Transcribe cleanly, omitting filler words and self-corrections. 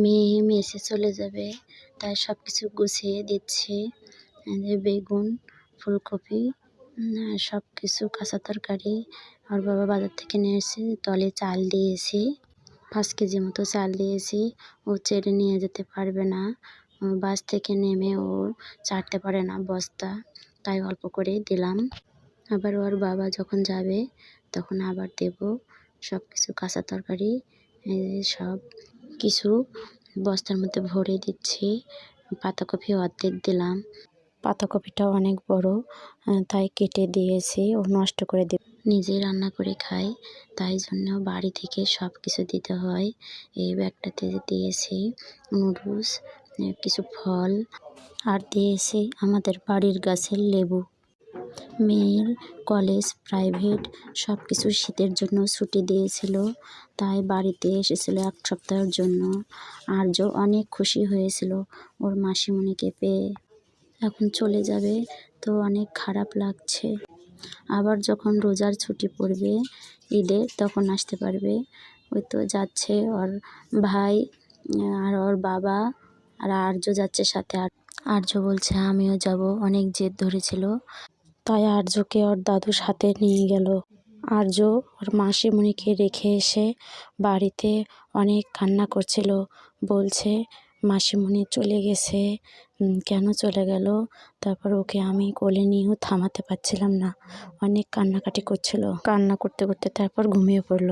মেয়ে মেসে চলে যাবে, তাই সব কিছু গুছিয়ে দিচ্ছি। বেগুন, ফুলকপি, সব কিছু কাঁচা তরকারি আর বাবা বাজার থেকে নিয়ে এসে তলে চাল দিয়েছি। 5 কেজি মতো চাল দিয়েছি। ও চেড়ে নিয়ে যেতে পারবে না, বাস থেকে নেমে ও চাড়তে পারে না বস্তা, তাই অল্প করেই দিলাম। আবার ওর বাবা যখন যাবে তখন আবার দেব। সব কিছু কাঁচা তরকারি সব কিছু বস্তার মধ্যে ভরে দিচ্ছি। পাতাকপি অর্ধেক দিলাম, পাতাকপিটাও অনেক বড়, তাই কেটে দিয়েছি। ও নষ্ট করে দেবে, নিজে রান্না করে খাই, তাই জন্য বাড়ি থেকে সব কিছু দিতে হয়। এই ব্যাগটাতে দিয়েছি নুডলস, কিছু ফল আর দিয়েছি আমাদের বাড়ির গাছের লেবু। মেয়ের কলেজ, প্রাইভেট সব কিছু শীতের জন্য ছুটি দিয়েছিল, তাই বাড়িতে এসেছিল 1 সপ্তাহের জন্য। আর্য অনেক খুশি হয়েছিল ওর মাসিমণিকে পেয়ে। এখন চলে যাবে, তো অনেক খারাপ লাগছে। আবার যখন রোজার ছুটি পড়বে ঈদের, তখন আসতে পারবে। ওই তো যাচ্ছে ওর ভাই আর ওর বাবা, আর আর্য যাচ্ছে সাথে। আর্য বলছে আমিও যাব, অনেক জেদ ধরেছিল, তাই আর্যকে ওর দাদুর সাথে নিয়ে গেল। আর্য ওর মাসিমণিকে রেখে এসে বাড়িতে অনেক কান্না করছিল, বলছে মাসিমণি চলে গেছে, কেন চলে গেল। তারপর ওকে আমি কোলে নিয়েও থামাতে পারছিলাম না, অনেক কান্নাকাটি করছিল। কান্না করতে করতে তারপর ঘুমিয়ে পড়ল।